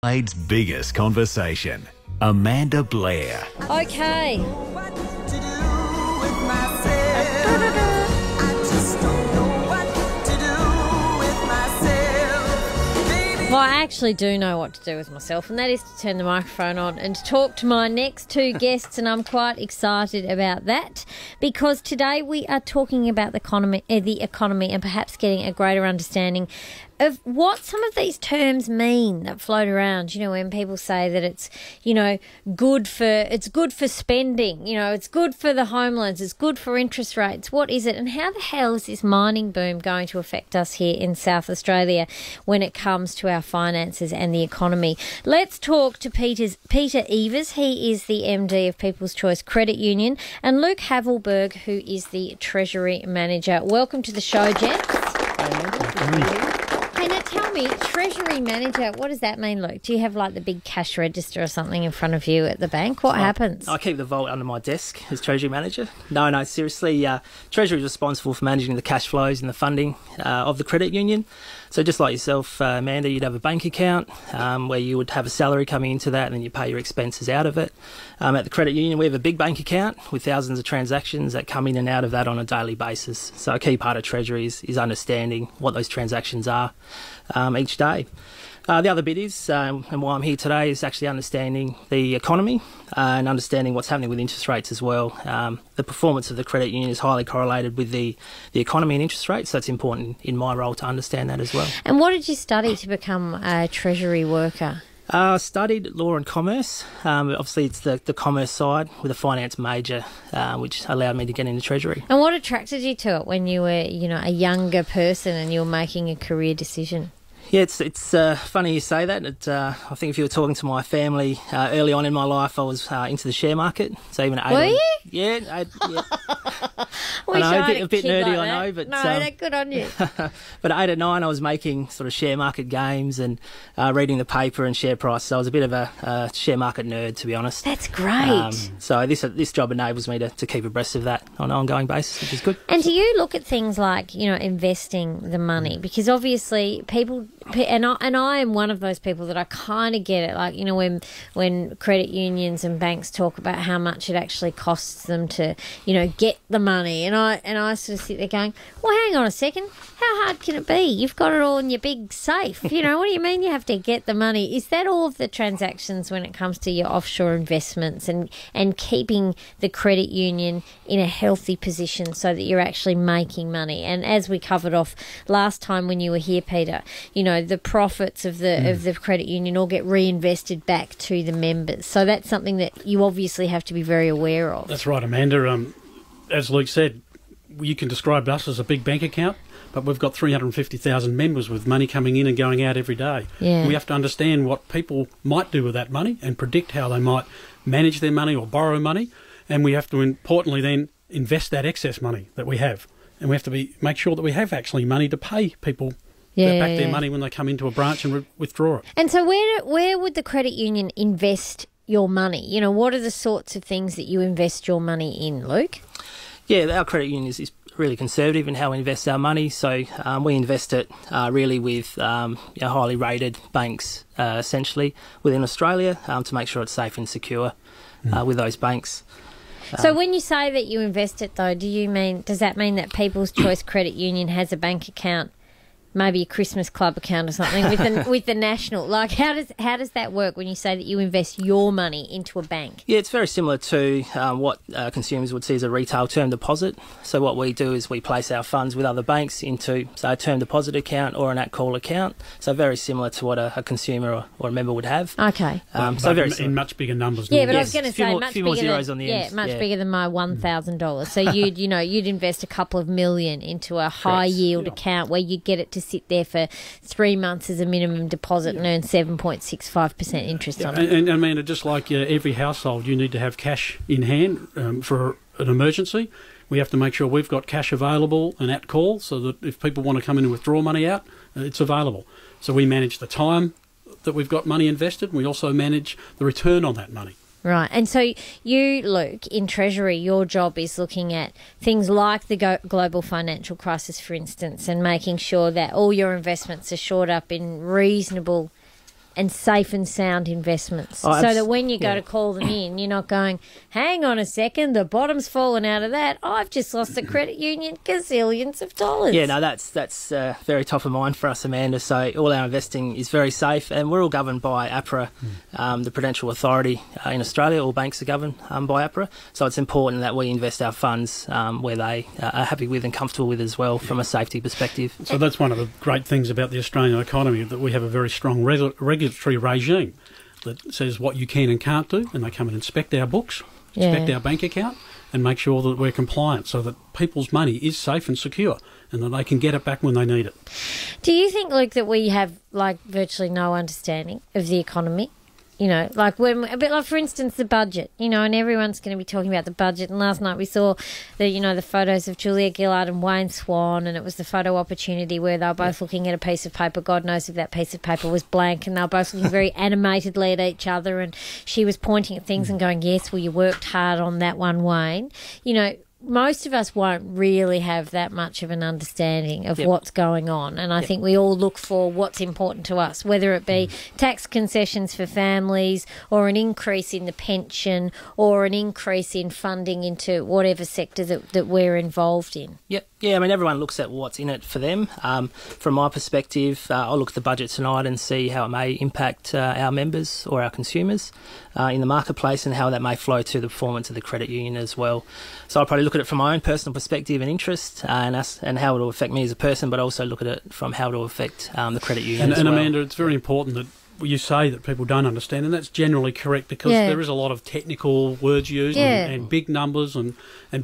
Adelaide's biggest conversation. Amanda Blair. Okay. What to do with myself? I just don't know what to do with myself. Baby. Well, I actually do know what to do with myself, and that is to turn the microphone on and to talk to my next two guests, and I'm quite excited about that because today we are talking about the economy and perhaps getting a greater understanding of what some of these terms mean that float around. You know, when people say that it's, good for spending, it's good for the home loans, it's good for interest rates. What is it? And how the hell is this mining boom going to affect us here in South Australia when it comes to our finances and the economy? Let's talk to Peter Evers. He is the MD of People's Choice Credit Union, and Luke Havelberg, who is the Treasury Manager. Welcome to the show, gents. Hey, now tell me, Treasury Manager, what does that mean, Luke? Do you have like the big cash register or something in front of you at the bank? What happens? I keep the vault under my desk as Treasury Manager. No, seriously, Treasury is responsible for managing the cash flows and the funding of the credit union. So just like yourself, Amanda, you'd have a bank account where you would have a salary coming into that and then you pay your expenses out of it. At the credit union, we have a big bank account with thousands of transactions that come in and out of that on a daily basis. So a key part of Treasury is understanding what those transactions are each day. The other bit is, and why I'm here today, is actually understanding the economy and understanding what's happening with interest rates as well. The performance of the credit union is highly correlated with the economy and interest rates, so it's important in my role to understand that as well. And what did you study to become a Treasury worker? I studied law and commerce. Obviously, it's the commerce side with a finance major, which allowed me to get into Treasury. And what attracted you to it when you were, a younger person and you were making a career decision? Yeah, it's funny you say that. I think if you were talking to my family early on in my life, I was into the share market. So even at 8, were you? Yeah. I know, a bit nerdy, I know, but that's good on you. But at 8 or 9, I was making sort of share market games and reading the paper and share price. So I was a bit of a share market nerd, to be honest. That's great. So this job enables me to keep abreast of that on an ongoing basis, which is good. And do you look at things like, investing the money? Because obviously people, and I am one of those people that I kind of get it. Like, when credit unions and banks talk about how much it actually costs them to, get the money, and I sort of sit there going, well, hang on a second, how hard can it be? You've got it all in your big safe. What do you mean you have to get the money? Is that all of the transactions when it comes to your offshore investments and keeping the credit union in a healthy position so that you're actually making money? And as we covered off last time when you were here, Peter, the profits of the credit union all get reinvested back to the members. So that's something that you obviously have to be very aware of. That's right, Amanda. As Luke said, you can describe us as a big bank account, but we've got 350,000 members with money coming in and going out every day. Yeah. We have to understand what people might do with that money and predict how they might manage their money or borrow money. And we have to, importantly, then invest that excess money that we have. And we have to make sure that we have actually money to pay people back their money when they come into a branch and withdraw it. And so where would the credit union invest your money? What are the sorts of things that you invest your money in, Luke? Yeah, our credit union is really conservative in how we invest our money. So we invest it really with highly rated banks, essentially, within Australia to make sure it's safe and secure with those banks. So when you say that you invest it, though, does that mean that People's Choice Credit Union has a bank account, maybe a Christmas Club account or something with the National? Like, how does that work when you say that you invest your money into a bank? Yeah, it's very similar to what consumers would see as a retail term deposit. So what we do is we place our funds with other banks into, say, a term deposit account or an at-call account. So very similar to what a consumer or a member would have. Okay. So very in much bigger numbers. Yeah, but Yes, I was going to say much few bigger more zeros on the end. bigger than my $1,000. So you'd invest a couple of million into a high yield account where you'd get it to sit there for 3 months as a minimum deposit and earn 7.65% interest on it. And Amanda, just like every household, you need to have cash in hand for an emergency. We have to make sure we've got cash available and at call so that if people want to come in and withdraw money out, it's available. So we manage the time that we've got money invested. We also manage the return on that money. Right. And so you, Luke, in Treasury, your job is looking at things like the global financial crisis, for instance, and making sure that all your investments are shored up in reasonable and safe and sound investments, Oh, so that when you go yeah. to call them in, you're not going, hang on a second, the bottom's fallen out of that. I've just lost the credit union gazillions of dollars. Yeah, no, that's very top of mind for us, Amanda. So all our investing is very safe, and we're all governed by APRA, the Prudential Authority in Australia. All banks are governed by APRA. So it's important that we invest our funds where they are happy with and comfortable with as well from a safety perspective. So that's one of the great things about the Australian economy, that we have a very strong regulatory regime that says what you can and can't do, and they come and inspect our books, inspect Yeah. our bank account, and make sure that we're compliant so that people's money is safe and secure and that they can get it back when they need it. Do you think, Luke, that we have like virtually no understanding of the economy? You know, like when a bit like, for instance, the budget. You know, and everyone's going to be talking about the budget. And last night we saw the photos of Julia Gillard and Wayne Swan, and it was the photo opportunity where they were both looking at a piece of paper. God knows if that piece of paper was blank, and they were both looking very animatedly at each other. And she was pointing at things and going, "Yes, well, you worked hard on that one, Wayne." You know, most of us won't really have that much of an understanding of what's going on. And I think we all look for what's important to us, whether it be tax concessions for families or an increase in the pension or an increase in funding into whatever sector that we're involved in. Yep. Yeah, I mean, everyone looks at what's in it for them. From my perspective, I'll look at the budget tonight and see how it may impact our members or our consumers in the marketplace, and how that may flow to the performance of the credit union as well. So I'll probably look at it from my own personal perspective and interest, and how it will affect me as a person, but also look at it from how it will affect the credit union as And well. Amanda, it's very important that you say that people don't understand, and that's generally correct, because there is a lot of technical words used and big numbers and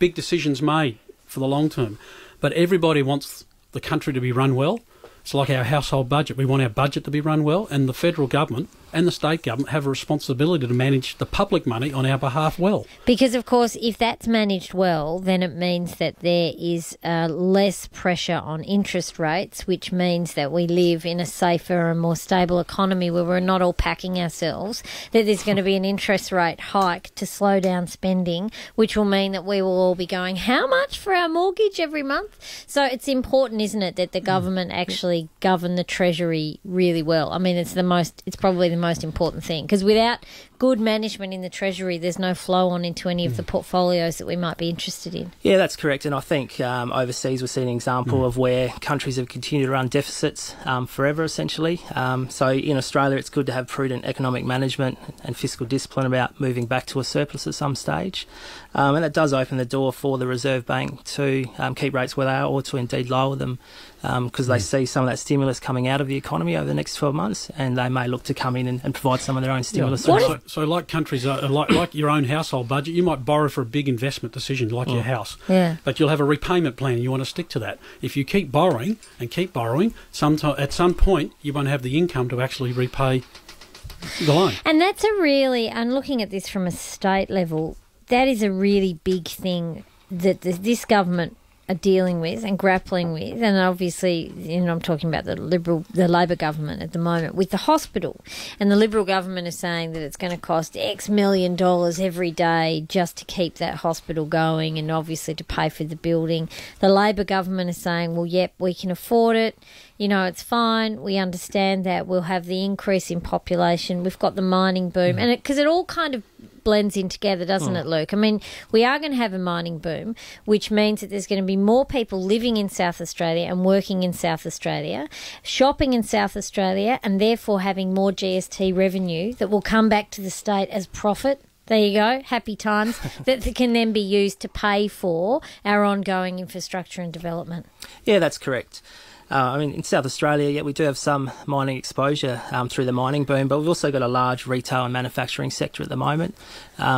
big decisions made for the long term. But everybody wants the country to be run well. It's like our household budget. We want our budget to be run well, and the federal government and the state government have a responsibility to manage the public money on our behalf well. Because, of course, if that's managed well, then it means that there is less pressure on interest rates, which means that we live in a safer and more stable economy where we're not all packing ourselves, that there's going to be an interest rate hike to slow down spending, which will mean that we will all be going, how much for our mortgage every month? So it's important, isn't it, that the government actually govern the Treasury really well. I mean, it's probably the most important thing, because without good management in the Treasury, there's no flow on into any of the portfolios that we might be interested in. Yeah, that's correct. And I think overseas we're seeing an example of where countries have continued to run deficits forever, essentially. So in Australia, it's good to have prudent economic management and fiscal discipline about moving back to a surplus at some stage. And that does open the door for the Reserve Bank to keep rates where they are, or to indeed lower them, because they see some of that stimulus coming out of the economy over the next 12 months, and they may look to come in and provide some of their own stimulus. So like countries, like your own household budget, you might borrow for a big investment decision like your house, but you'll have a repayment plan and you want to stick to that. If you keep borrowing, at some point you won't have the income to actually repay the loan. And that's and looking at this from a state level, that is a really big thing that this government are dealing with and grappling with, and obviously, I'm talking about the Labor government at the moment with the hospital, and the Liberal government is saying that it's going to cost X million dollars every day just to keep that hospital going, and obviously to pay for the building. The Labor government is saying, well, yep, we can afford it. It's fine. We understand that we'll have the increase in population. We've got the mining boom, and because it all kind of blends in together, doesn't it, Luke? I mean, we are going to have a mining boom, which means that there's going to be more people living in South Australia and working in South Australia, shopping in South Australia, and therefore having more GST revenue that will come back to the state as profit. There you go, happy times, that can then be used to pay for our ongoing infrastructure and development. Yeah, that's correct. In South Australia, we do have some mining exposure through the mining boom, but we've also got a large retail and manufacturing sector at the moment,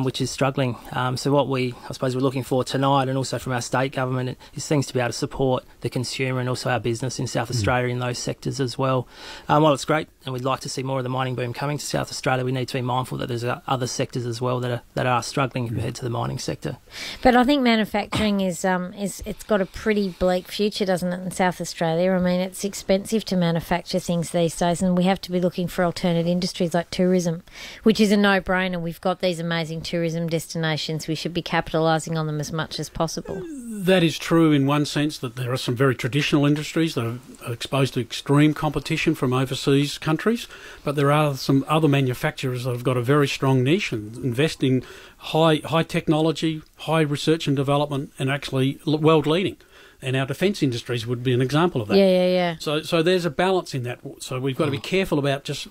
which is struggling. So what we're looking for tonight, and also from our state government, is things to be able to support the consumer and also our business in South Australia in those sectors as well. While it's great and we'd like to see more of the mining boom coming to South Australia, we need to be mindful that there's other sectors as well that are struggling compared to the mining sector. But I think manufacturing it's got a pretty bleak future, doesn't it, in South Australia? I mean, it's expensive to manufacture things these days, and we have to be looking for alternate industries like tourism, which is a no-brainer. We've got these amazing tourism destinations. We should be capitalising on them as much as possible. That is true in one sense, that there are some very traditional industries that are exposed to extreme competition from overseas countries, but there are some other manufacturers that have got a very strong niche and invest in high technology, high research and development, and actually world leading. And our defence industries would be an example of that. Yeah. So there's a balance in that. So we've got to be careful about just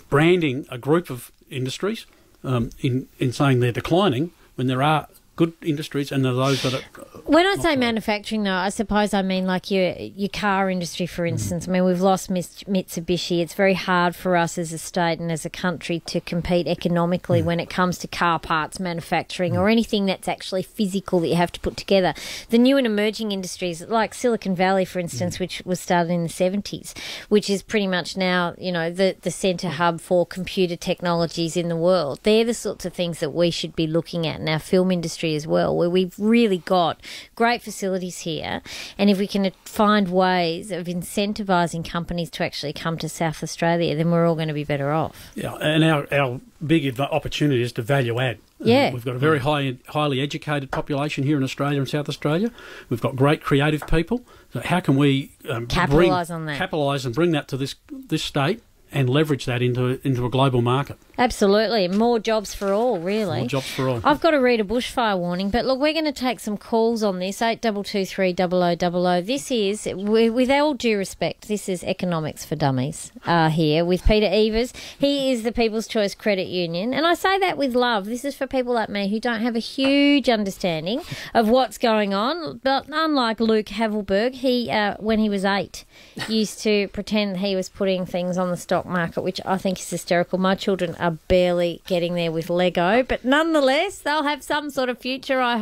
branding a group of industries in saying they're declining when there are good industries and there are those that are... When I say manufacturing, though, I suppose I mean like your car industry, for instance. I mean, we've lost Mitsubishi. It's very hard for us as a state and as a country to compete economically when it comes to car parts manufacturing or anything that's actually physical that you have to put together. The new and emerging industries, like Silicon Valley, for instance, which was started in the 70s, which is pretty much now, you know, the centre hub for computer technologies in the world. They're the sorts of things that we should be looking at in our film industry as well, where we've really got great facilities here, and if we can find ways of incentivising companies to actually come to South Australia, then we're all going to be better off. Yeah, and our big opportunity is to value add. Yeah. We've got a very highly educated population here in Australia and South Australia. We've got great creative people. So how can we capitalise on that? Capitalise and bring that to this state and leverage that into a global market? Absolutely. More jobs for all, really. More jobs for all. I've got to read a bushfire warning, but look, we're going to take some calls on this, 8223 0000. This is, with all due respect, this is Economics for Dummies here with Peter Evers. He is the People's Choice Credit Union, and I say that with love. This is for people like me who don't have a huge understanding of what's going on, but unlike Luke Havelberg, he, when he was 8, used to pretend he was putting things on the stock market, which I think is hysterical. My children are barely getting there with Lego, but nonetheless, they'll have some sort of future, I hope.